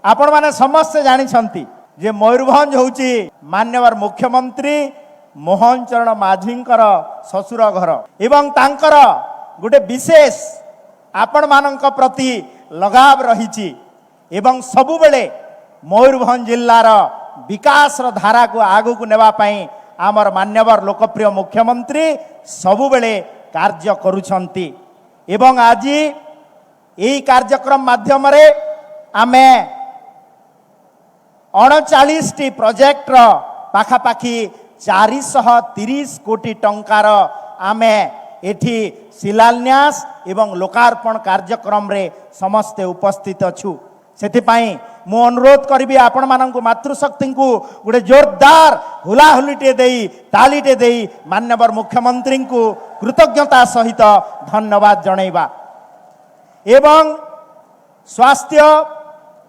आपण माने समस्त जानिछंती जे मयूरभंज होउची मान्यवर मुख्यमंत्री मोहन चरण माझींकर ससुर घर एवं तांकर गोटे विशेष आपण मानक प्रति लगाव रही एवं सबु बेले मयूरभंज जिल्लार विकास धारा को आगु को नेबा पई आमर मान्यवर लोकप्रिय मुख्यमंत्री सबु बेले कार्य करुछंती एवं आज यही कार्यक्रम माध्यम रे आमे 39 प्रोजेक्ट पाखापाखी 430 कोटी टंकार आमे एठी शिलान्यास एवं लोकार्पण कार्यक्रम रे समस्ते उपस्थित अछु सेथिपाई मु अनुरोध करिबी आपण माननकु मातृशक्ति को गोटे जोरदार हुलाहुलीटे देई तालीटे देई मान्यवर मुख्यमंत्री को कृतज्ञता सहित धन्यवाद जणैबा एवं स्वास्थ्य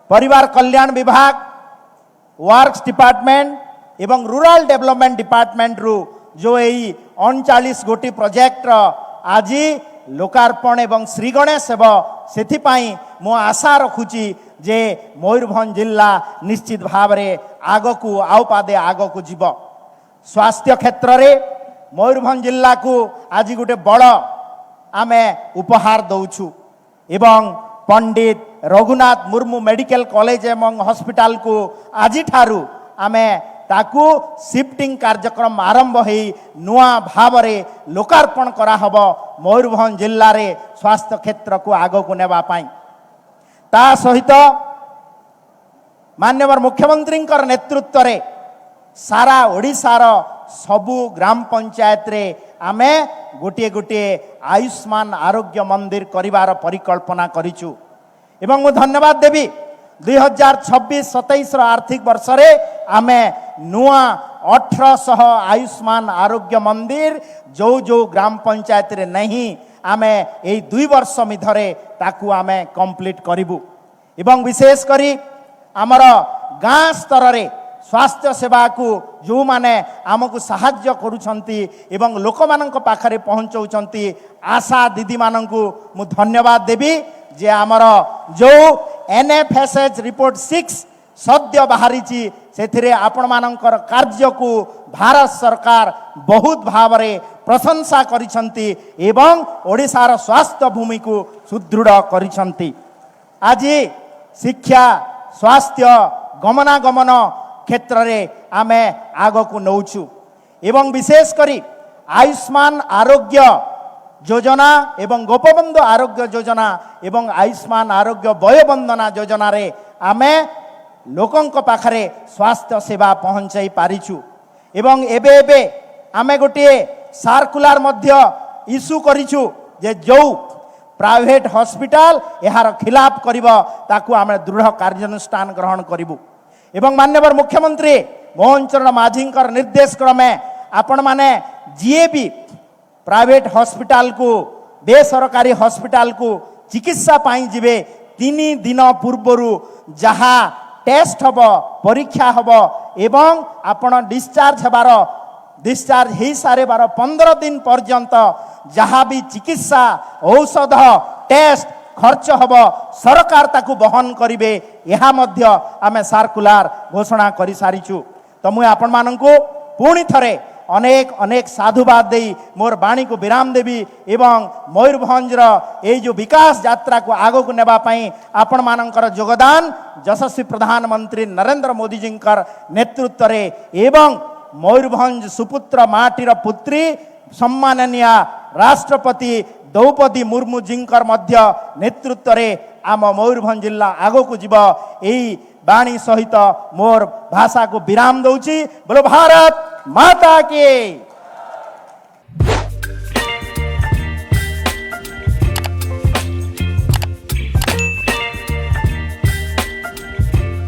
परिवार कल्याण विभाग वर्क्स डिपार्टमेंट एवं रूरल डेवलपमेंट डिपार्टमेंट रु जो यही 39 गोटी प्रोजेक्ट आज लोकार्पण एवं श्री गणेश हेब सेथिपाई मो आशा रखुची जे मयूरभंज जिला निश्चित भाव रे आगकू आउ पादे आगकू जीव स्वास्थ्य क्षेत्र रे मयूरभंज जिला को आज गोटे बड़ आमे उपहार दउछु एवं पंडित रघुनाथ मुर्मू मेडिकल कॉलेज एवं हॉस्पिटल को आज ठारू आमे ताकू शिफ्टिंग कार्यक्रम आरंभ हो नुआ भाव रे लोकार्पण करा हबो मयूरभंज जिल्ला रे स्वास्थ्य क्षेत्र को आगो को नेबा पाई ता सहित मान्यवर मुख्यमंत्री नेतृत्व रे सारा ओडिशार सबु ग्राम पंचायत रे आमे गोटे गोटे आयुष्मान आरोग्य मंदिर करिवार परिकल्पना करिचु एवं मु धन्यवाद देवी 2026-27 आर्थिक वर्ष रे आमे नुआ 1800 आयुष्मान आरोग्य मंदिर जो जो ग्राम पंचायत रे नहीं आमे एई 2 वर्ष मिधरे ताकू आमे कंप्लीट करिबु एवं विशेष करी आमर गाँ स्तर रे स्वास्थ्य सेवा को जो माने आमको साहाय्य करुछंती एवं लोक मानक पाखरे पहुंचौछंती आशा दीदी मानकू मु धन्यवाद देवी जे आमर जो NFSH रिपोर्ट 6 सद्य बाहरी से आपण मानकर कार्य को भारत सरकार बहुत भाव रे प्रशंसा करिसंती एवं ओडिशार स्वास्थ्य भूमि को सुदृढ़ करिसंती आज शिक्षा स्वास्थ्य गमनागमन क्षेत्र रे आमे आग को नौछु एवं विशेष करी आयुष्मान आरोग्य योजना एवं गोपबंधु आरोग्य योजना एवं आयुष्मान आरोग्य वयोवंदना योजना रे आमे लोकंक पाखरे स्वास्थ्य सेवा पहुंचाई पारिछु एवं एबे एबे आमे गोटे सर्कुलर मध्य इश्यू करिछु जे जो प्राइवेट हॉस्पिटल यार खिलाफ करिवो ताकू आमे दृढ़ कार्यानुष्ठान ग्रहण करिवु एवं मान्यवर मुख्यमंत्री मोहन चरण माझींकर निर्देश क्रमे आपण माने जीए भी प्राइवेट हॉस्पिटल को बेसरकारी हॉस्पिटल को चिकित्सा पाई जिवे 3 दिन पूर्वरु जहा टेस्ट हब परीक्षा हब एवं आपण डिस्चार्ज हो सारे 15 दिन पर्यंत जहाँ भी चिकित्सा औषध टेस्ट खर्च हब सरकार ताकू बहन करिवे यहा मध्य आमे सर्कुलर घोषणा करि सारिछु तो मुई आपण माननकू पुणी थरे अनेक अनेक साधुवाद दे मोर बाणी को विराम देवी एवं मयूरभंज ये जो विकास यात्रा को आगो को नेबा पई आपण मानकर योगदान यशस्वी प्रधानमंत्री नरेंद्र मोदी जी नेतृत्व रे एवं मयूरभंज सुपुत्र माटीर पुत्री सम्माननीय राष्ट्रपति द्रौपदी मुर्मू जी मध्य नेतृत्व रे आम मयूरभंज जिला आगो को जीव यही बाणी सहित मोर भाषा को विराम दउची बोलो भारत माता की।